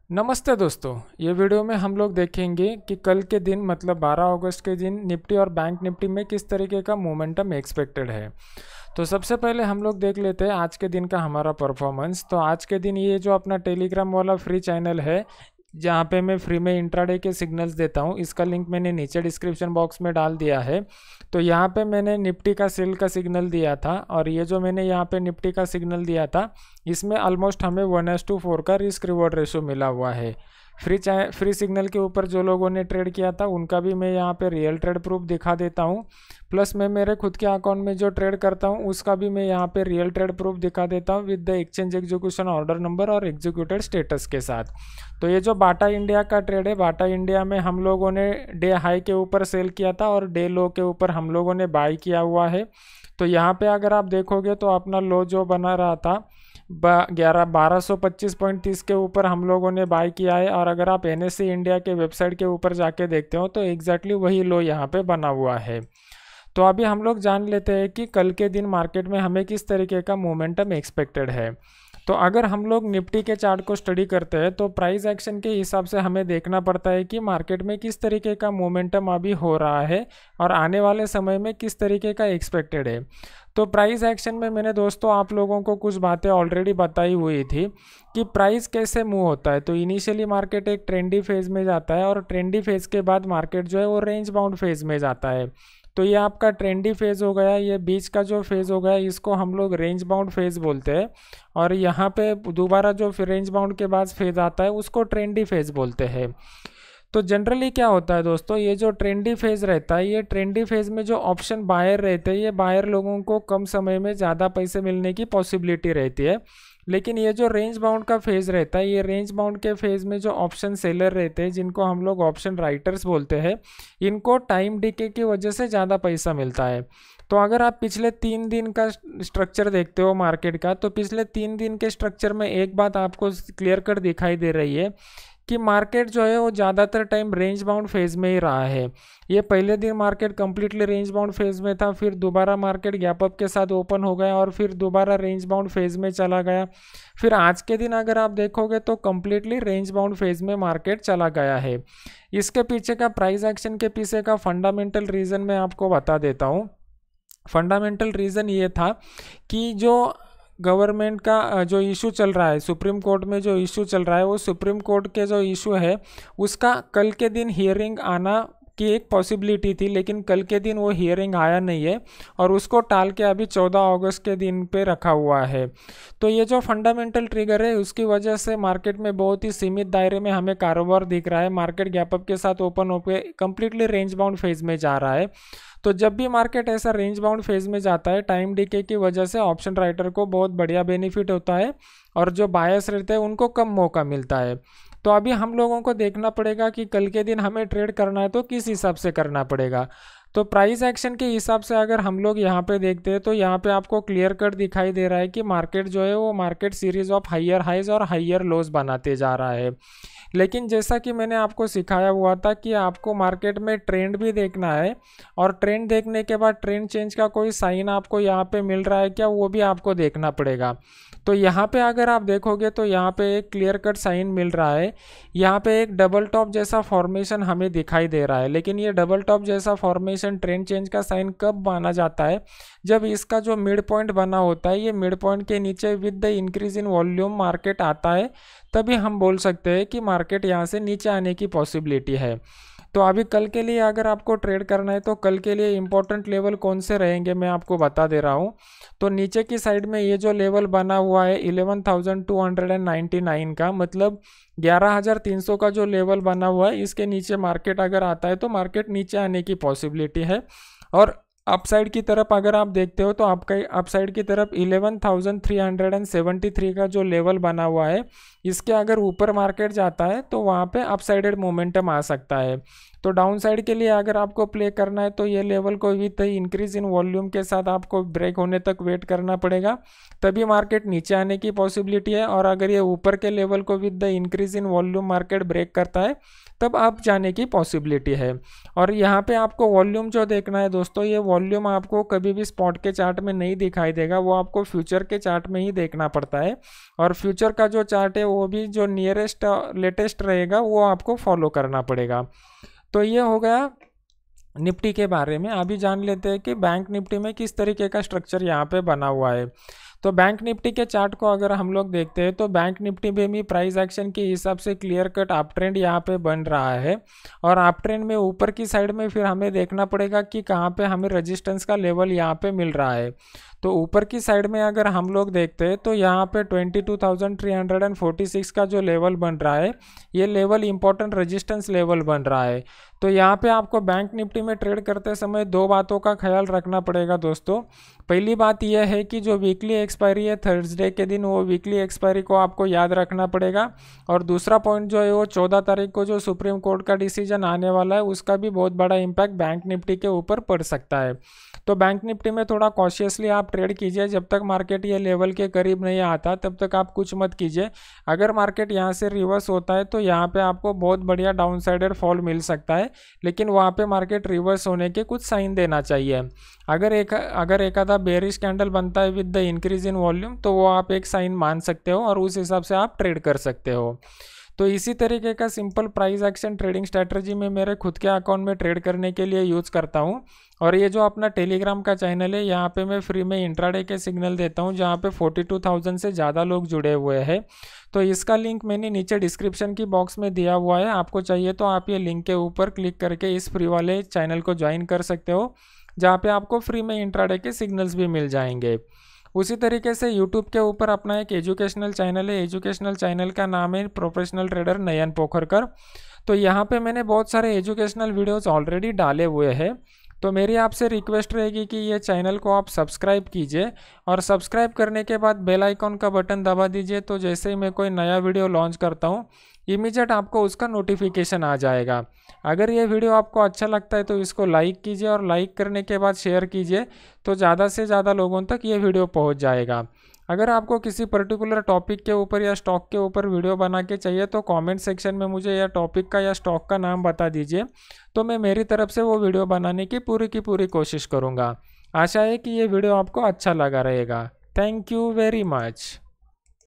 नमस्ते दोस्तों। ये वीडियो में हम लोग देखेंगे कि कल के दिन मतलब 12 अगस्त के दिन निफ्टी और बैंक निफ्टी में किस तरीके का मोमेंटम एक्सपेक्टेड है। तो सबसे पहले हम लोग देख लेते हैं आज के दिन का हमारा परफॉर्मेंस। तो आज के दिन ये जो अपना टेलीग्राम वाला फ्री चैनल है जहाँ पे मैं फ्री में इंट्राडे के सिग्नल्स देता हूँ, इसका लिंक मैंने नीचे डिस्क्रिप्शन बॉक्स में डाल दिया है। तो यहाँ पे मैंने निफ्टी का सेल का सिग्नल दिया था और ये जो मैंने यहाँ पे निफ्टी का सिग्नल दिया था इसमें ऑलमोस्ट हमें 1:4 का रिस्क रिवॉर्ड रेशो मिला हुआ है। फ्री सिग्नल के ऊपर जो लोगों ने ट्रेड किया था उनका भी मैं यहाँ पे रियल ट्रेड प्रूफ दिखा देता हूँ। प्लस मैं मेरे खुद के अकाउंट में जो ट्रेड करता हूँ उसका भी मैं यहाँ पे रियल ट्रेड प्रूफ दिखा देता हूँ with the exchange execution order number और एग्जीक्यूटेड स्टेटस के साथ। तो ये जो बाटा इंडिया का ट्रेड है, बाटा इंडिया में हम लोगों ने डे हाई के ऊपर सेल किया था और डे लो के ऊपर हम लोगों ने बाई किया हुआ है। तो यहाँ पे अगर आप देखोगे तो अपना लो जो बना रहा था 1225.30 के ऊपर हम लोगों ने बाय किया है। और अगर आप NSE इंडिया के वेबसाइट के ऊपर जाके देखते हो तो एग्जैक्टली वही लो यहाँ पे बना हुआ है। तो अभी हम लोग जान लेते हैं कि कल के दिन मार्केट में हमें किस तरीके का मोमेंटम एक्सपेक्टेड है। तो अगर हम लोग निफ्टी के चार्ट को स्टडी करते हैं तो प्राइस एक्शन के हिसाब से हमें देखना पड़ता है कि मार्केट में किस तरीके का मोमेंटम अभी हो रहा है और आने वाले समय में किस तरीके का एक्सपेक्टेड है। तो प्राइस एक्शन में मैंने दोस्तों आप लोगों को कुछ बातें ऑलरेडी बताई हुई थी कि प्राइस कैसे मूव होता है। तो इनिशियली मार्केट एक ट्रेंडी फेज में जाता है और ट्रेंडी फेज के बाद मार्केट जो है वो रेंज बाउंड फेज में जाता है। तो ये आपका ट्रेंडी फेज हो गया, ये बीच का जो फेज हो गया इसको हम लोग रेंज बाउंड फेज बोलते हैं। और यहाँ पे दोबारा जो रेंज बाउंड के बाद फेज आता है उसको ट्रेंडी फेज बोलते हैं। तो जनरली क्या होता है दोस्तों, ये जो ट्रेंडी फेज रहता है, ये ट्रेंडी फेज में जो ऑप्शन बायर रहते हैं ये बायर लोगों को कम समय में ज़्यादा पैसे मिलने की पॉसिबिलिटी रहती है। लेकिन ये जो रेंज बाउंड का फेज रहता है, ये रेंज बाउंड के फेज में जो ऑप्शन सेलर रहते हैं जिनको हम लोग ऑप्शन राइटर्स बोलते हैं, इनको टाइम डिके की वजह से ज़्यादा पैसा मिलता है। तो अगर आप पिछले 3 दिन का स्ट्रक्चर देखते हो मार्केट का, तो पिछले 3 दिन के स्ट्रक्चर में एक बात आपको क्लियर कट दिखाई दे रही है कि मार्केट जो है वो ज़्यादातर टाइम रेंज बाउंड फेज में ही रहा है। ये पहले दिन market completely range bound phase में था, फिर दोबारा मार्केट गैप अप के साथ ओपन हो गया और फिर दोबारा रेंज बाउंड फेज में चला गया। फिर आज के दिन अगर आप देखोगे तो कंप्लीटली रेंज बाउंड फेज में मार्केट चला गया है। इसके पीछे का प्राइस एक्शन के पीछे का फंडामेंटल रीज़न मैं आपको बता देता हूँ। फंडामेंटल रीज़न ये था कि जो गवर्नमेंट का जो इशू चल रहा है, सुप्रीम कोर्ट में जो इशू चल रहा है, वो सुप्रीम कोर्ट के जो इशू है उसका कल के दिन हियरिंग आना की एक पॉसिबिलिटी थी, लेकिन कल के दिन वो हियरिंग आया नहीं है और उसको टाल के अभी 14 अगस्त के दिन पे रखा हुआ है। तो ये जो फंडामेंटल ट्रिगर है उसकी वजह से मार्केट में बहुत ही सीमित दायरे में हमें कारोबार दिख रहा है। मार्केट गैप अप के साथ ओपन होकर कंप्लीटली रेंज बाउंड फेज में जा रहा है। तो जब भी मार्केट ऐसा रेंज बाउंड फेज में जाता है, टाइम डिके की वजह से ऑप्शन राइटर को बहुत बढ़िया बेनिफिट होता है और जो बायर्स रहते हैं उनको कम मौका मिलता है। तो अभी हम लोगों को देखना पड़ेगा कि कल के दिन हमें ट्रेड करना है तो किस हिसाब से करना पड़ेगा। तो प्राइस एक्शन के हिसाब से अगर हम लोग यहाँ पे देखते हैं तो यहाँ पे आपको क्लियर कट दिखाई दे रहा है कि मार्केट जो है वो market series of higher highs और हाइयर लोज बनाते जा रहा है। लेकिन जैसा कि मैंने आपको सिखाया हुआ था कि आपको मार्केट में ट्रेंड भी देखना है और ट्रेंड देखने के बाद ट्रेंड चेंज का कोई साइन आपको यहाँ पे मिल रहा है क्या, वो भी आपको देखना पड़ेगा। तो यहाँ पे अगर आप देखोगे तो यहाँ पे एक क्लियर कट साइन मिल रहा है। यहाँ पे एक डबल टॉप जैसा फॉर्मेशन हमें दिखाई दे रहा है, लेकिन ये डबल टॉप जैसा फॉर्मेशन ट्रेंड चेंज का साइन कब माना जाता है, जब इसका जो मिड पॉइंट बना होता है, ये मिड पॉइंट के नीचे with the increase in volume market आता है, तभी हम बोल सकते हैं कि मार्केट यहाँ से नीचे आने की पॉसिबिलिटी है। तो अभी कल के लिए अगर आपको ट्रेड करना है तो कल के लिए इंपॉर्टेंट लेवल कौन से रहेंगे मैं आपको बता दे रहा हूँ। तो नीचे की साइड में ये जो लेवल बना हुआ है 11,299 का, मतलब 11,300 का जो लेवल बना हुआ है, इसके नीचे मार्केट अगर आता है तो मार्केट नीचे आने की पॉसिबिलिटी है। और अपसाइड की तरफ अगर आप देखते हो तो आपका अपसाइड की तरफ 11,373 का जो लेवल बना हुआ है, इसके अगर ऊपर मार्केट जाता है तो वहाँ पे अपसाइडेड मोमेंटम आ सकता है। तो डाउन साइड के लिए अगर आपको प्ले करना है तो ये लेवल को विद इंक्रीज इन वॉल्यूम के साथ आपको ब्रेक होने तक वेट करना पड़ेगा, तभी मार्केट नीचे आने की पॉसिबिलिटी है। और अगर ये ऊपर के लेवल को with the increase in volume market break करता है तब अप जाने की पॉसिबिलिटी है। और यहाँ पे आपको वॉल्यूम जो देखना है दोस्तों, ये वॉल्यूम आपको कभी भी स्पॉट के चार्ट में नहीं दिखाई देगा, वो आपको फ्यूचर के चार्ट में ही देखना पड़ता है। और फ्यूचर का जो चार्ट है वो भी जो नियरेस्ट लेटेस्ट रहेगा वो आपको फॉलो करना पड़ेगा। तो ये हो गया निफ्टी के बारे में। अभी जान लेते हैं कि बैंक निफ्टी में किस तरीके का स्ट्रक्चर यहाँ पे बना हुआ है। तो बैंक निफ्टी के चार्ट को अगर हम लोग देखते हैं तो बैंक निफ्टी में भी प्राइस एक्शन के हिसाब से क्लियर कट अप ट्रेंड यहाँ पे बन रहा है। और अप ट्रेंड में ऊपर की साइड में फिर हमें देखना पड़ेगा कि कहाँ पे हमें रेजिस्टेंस का लेवल यहाँ पे मिल रहा है। तो ऊपर की साइड में अगर हम लोग देखते हैं तो यहाँ पे 22,346 का जो लेवल बन रहा है, ये लेवल इंपॉर्टेंट रेजिस्टेंस लेवल बन रहा है। तो यहाँ पे आपको बैंक निफ्टी में ट्रेड करते समय दो बातों का ख्याल रखना पड़ेगा दोस्तों। पहली बात यह है कि जो वीकली एक्सपायरी है थर्सडे के दिन, वो वीकली एक्सपायरी को आपको याद रखना पड़ेगा। और दूसरा पॉइंट जो है वो 14 तारीख को जो सुप्रीम कोर्ट का डिसीजन आने वाला है, उसका भी बहुत बड़ा इम्पैक्ट बैंक निफ्टी के ऊपर पड़ सकता है। तो बैंक निफ्टी में थोड़ा कॉशियसली आप ट्रेड कीजिए। जब तक मार्केट ये लेवल के करीब नहीं आता तब तक आप कुछ मत कीजिए। अगर मार्केट यहाँ से रिवर्स होता है तो यहाँ पे आपको बहुत बढ़िया डाउनसाइडर फॉल मिल सकता है, लेकिन वहाँ पे मार्केट रिवर्स होने के कुछ साइन देना चाहिए। अगर एक आधा बेरिश कैंडल बनता है with the increase in volume, तो वो आप एक साइन मान सकते हो और उस हिसाब से आप ट्रेड कर सकते हो। तो इसी तरीके का simple price action trading strategy में मेरे खुद के अकाउंट में ट्रेड करने के लिए यूज़ करता हूँ। और ये जो अपना टेलीग्राम का चैनल है, यहाँ पे मैं फ्री में इंट्राडे के सिग्नल देता हूँ, जहाँ पे 42,000 से ज़्यादा लोग जुड़े हुए हैं। तो इसका लिंक मैंने नीचे डिस्क्रिप्शन की बॉक्स में दिया हुआ है। आपको चाहिए तो आप ये लिंक के ऊपर क्लिक करके इस फ्री वाले चैनल को ज्वाइन कर सकते हो, जहाँ पे आपको फ्री में इंट्राडे के सिग्नल्स भी मिल जाएंगे। उसी तरीके से यूट्यूब के ऊपर अपना एक एजुकेशनल चैनल है। एजुकेशनल चैनल का नाम है प्रोफेशनल ट्रेडर नयन पोखरकर। तो यहाँ पे मैंने बहुत सारे एजुकेशनल वीडियोस ऑलरेडी डाले हुए हैं। तो मेरी आपसे रिक्वेस्ट रहेगी कि ये चैनल को आप सब्सक्राइब कीजिए और सब्सक्राइब करने के बाद बेल आइकॉन का बटन दबा दीजिए। तो जैसे ही मैं कोई नया वीडियो लॉन्च करता हूँ, इमीडिएट आपको उसका नोटिफिकेशन आ जाएगा। अगर ये वीडियो आपको अच्छा लगता है तो इसको लाइक कीजिए और लाइक करने के बाद शेयर कीजिए, तो ज़्यादा से ज़्यादा लोगों तक ये वीडियो पहुंच जाएगा। अगर आपको किसी पर्टिकुलर टॉपिक के ऊपर या स्टॉक के ऊपर वीडियो बना के चाहिए तो कमेंट सेक्शन में मुझे या टॉपिक का या स्टॉक का नाम बता दीजिए, तो मैं मेरी तरफ से वो वीडियो बनाने की पूरी कोशिश करूँगा। आशा है कि ये वीडियो आपको अच्छा लगा रहेगा। Thank you very much.